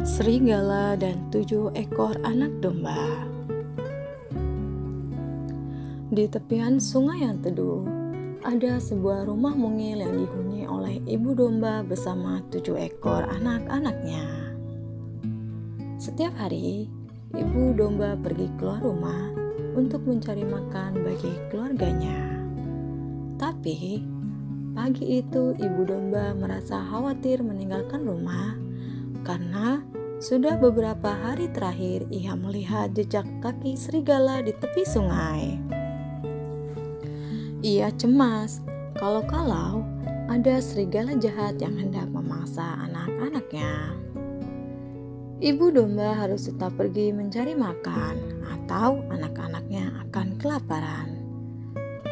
Serigala dan 7 ekor anak domba. Di tepian sungai yang teduh, ada sebuah rumah mungil yang dihuni oleh ibu domba bersama 7 ekor anak-anaknya. Setiap hari, ibu domba pergi keluar rumah untuk mencari makan bagi keluarganya. Tapi, pagi itu ibu domba merasa khawatir meninggalkan rumah karena sudah beberapa hari terakhir ia melihat jejak kaki serigala di tepi sungai. Ia cemas kalau-kalau ada serigala jahat yang hendak memangsa anak-anaknya. Ibu domba harus tetap pergi mencari makan atau anak-anaknya akan kelaparan.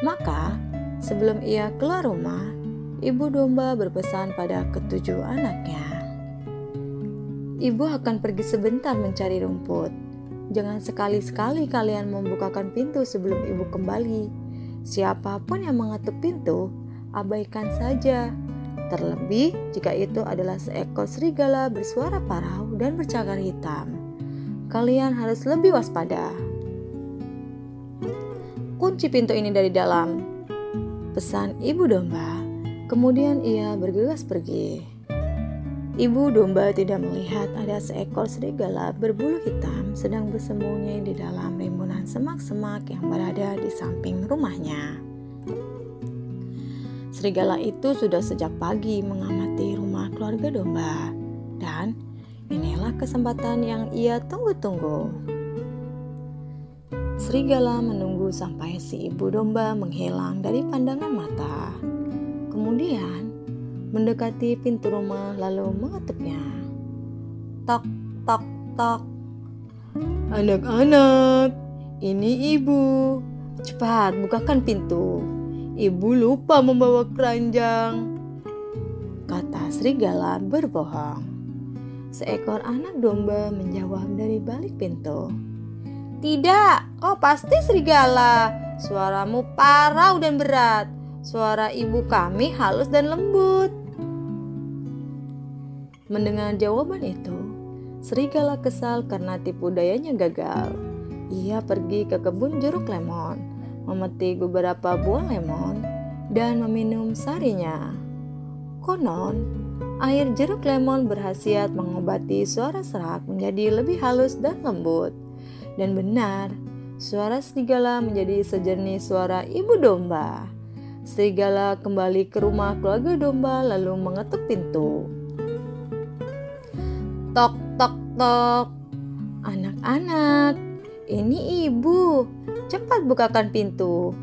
Maka, sebelum ia keluar rumah, ibu domba berpesan pada ketujuh anaknya. Ibu akan pergi sebentar mencari rumput. Jangan sekali-sekali kalian membukakan pintu sebelum ibu kembali. Siapapun yang mengetuk pintu, abaikan saja. Terlebih jika itu adalah seekor serigala bersuara parau dan bercagar hitam. Kalian harus lebih waspada. Kunci pintu ini dari dalam, pesan ibu domba. Kemudian ia bergegas pergi. Ibu domba tidak melihat ada seekor serigala berbulu hitam sedang bersembunyi di dalam rimbunan semak-semak yang berada di samping rumahnya. Serigala itu sudah sejak pagi mengamati rumah keluarga domba, dan inilah kesempatan yang ia tunggu-tunggu. Serigala menunggu sampai si ibu domba menghilang dari pandangan mata. Kemudian mendekati pintu rumah lalu mengetuknya. Tok, tok, tok. Anak-anak, ini ibu. Cepat bukakan pintu. Ibu lupa membawa keranjang, kata serigala berbohong. Seekor anak domba menjawab dari balik pintu. Tidak, kau pasti serigala. Suaramu parau dan berat. Suara ibu kami halus dan lembut. Mendengar jawaban itu, serigala kesal karena tipu dayanya gagal. Ia pergi ke kebun jeruk lemon, memetik beberapa buah lemon, dan meminum sarinya. Konon, air jeruk lemon berkhasiat mengobati suara serak menjadi lebih halus dan lembut. Dan benar, suara serigala menjadi sejernih suara ibu domba. Serigala kembali ke rumah keluarga domba lalu mengetuk pintu. Tok, tok, tok. Anak-anak, ini ibu. Cepat bukakan pintu.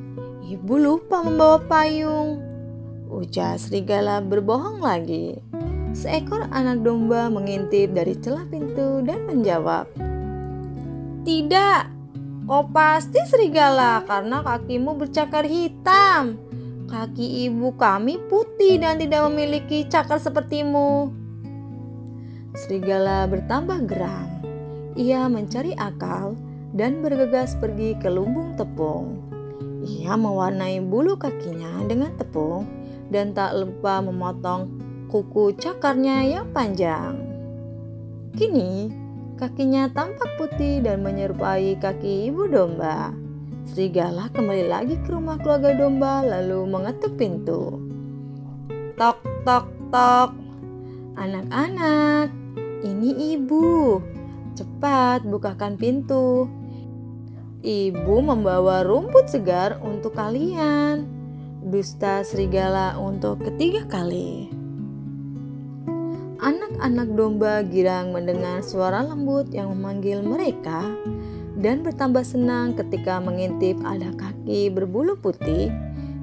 Ibu lupa membawa payung, ujar serigala berbohong lagi. Seekor anak domba mengintip dari celah pintu dan menjawab, tidak, kau pasti serigala karena kakimu bercakar hitam. Kaki ibu kami putih dan tidak memiliki cakar sepertimu. Serigala bertambah geram. Ia mencari akal dan bergegas pergi ke lumbung tepung. Ia mewarnai bulu kakinya dengan tepung dan tak lupa memotong kuku cakarnya yang panjang. Kini, kakinya tampak putih dan menyerupai kaki ibu domba. Serigala kembali lagi ke rumah keluarga domba lalu mengetuk pintu. Tok, tok, tok. Anak-anak, ini ibu. Cepat bukakan pintu. Ibu membawa rumput segar untuk kalian. Dusta serigala untuk ketiga kali. Anak-anak domba girang mendengar suara lembut yang memanggil mereka dan bertambah senang ketika mengintip ada kaki berbulu putih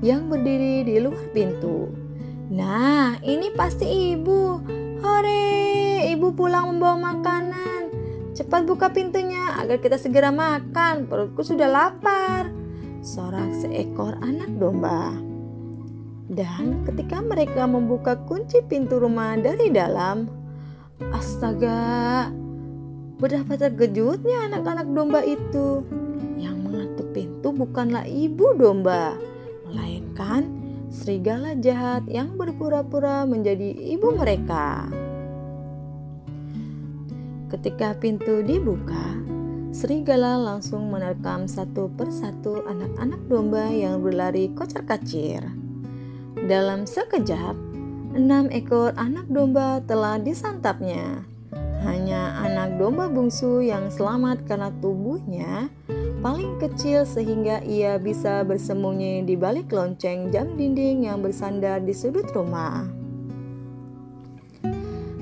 yang berdiri di luar pintu. Nah, ini pasti ibu. Hore, ibu pulang membawa makanan. Cepat buka pintunya agar kita segera makan. Perutku sudah lapar, sorak seekor anak domba. Dan ketika mereka membuka kunci pintu rumah dari dalam, astaga, betapa terkejutnya anak-anak domba itu. Yang mengetuk pintu bukanlah ibu domba, melainkan serigala jahat yang berpura-pura menjadi ibu mereka. Ketika pintu dibuka, serigala langsung menerkam satu persatu anak-anak domba yang berlari kocar-kacir. Dalam sekejap, 6 ekor anak domba telah disantapnya. Hanya anak domba bungsu yang selamat karena tubuhnya paling kecil sehingga ia bisa bersembunyi di balik lonceng jam dinding yang bersandar di sudut rumah.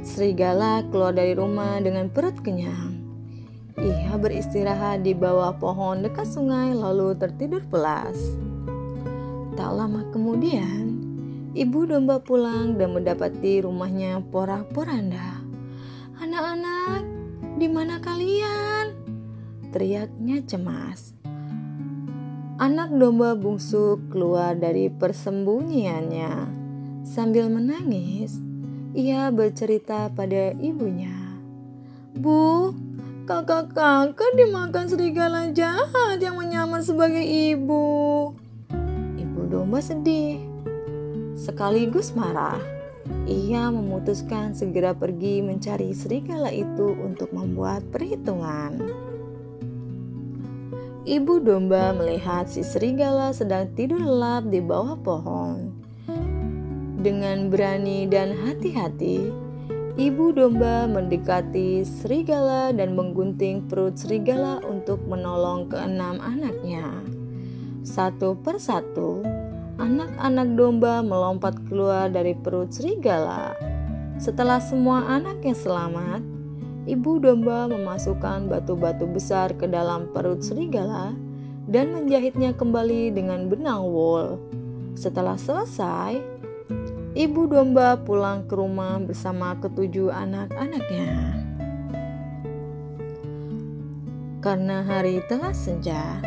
Serigala keluar dari rumah dengan perut kenyang. Ia beristirahat di bawah pohon dekat sungai lalu tertidur pulas. Tak lama kemudian, ibu domba pulang dan mendapati rumahnya porak-poranda. "Anak-anak, di mana kalian?" teriaknya cemas. Anak domba bungsu keluar dari persembunyiannya. Sambil menangis, ia bercerita pada ibunya. "Bu, kakak-kakak dimakan serigala jahat yang menyamar sebagai ibu." Ibu domba sedih, sekaligus marah. Ia memutuskan segera pergi mencari serigala itu untuk membuat perhitungan. Ibu domba melihat si serigala sedang tidur lelap di bawah pohon. Dengan berani dan hati-hati, ibu domba mendekati serigala dan menggunting perut serigala untuk menolong keenam anaknya. Satu persatu, anak-anak domba melompat keluar dari perut serigala. Setelah semua anaknya selamat, ibu domba memasukkan batu-batu besar ke dalam perut serigala dan menjahitnya kembali dengan benang wol. Setelah selesai, ibu domba pulang ke rumah bersama ketujuh anak-anaknya. Karena hari telah senja,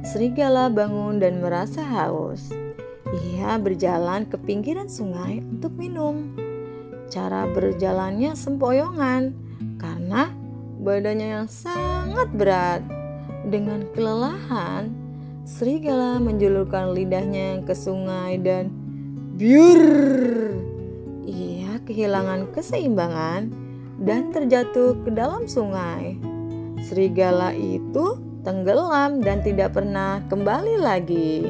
serigala bangun dan merasa haus. Ia berjalan ke pinggiran sungai untuk minum. Cara berjalannya sempoyongan karena badannya yang sangat berat. Dengan kelelahan, serigala menjulurkan lidahnya ke sungai dan biur! Ia kehilangan keseimbangan dan terjatuh ke dalam sungai. Serigala itu tenggelam dan tidak pernah kembali lagi.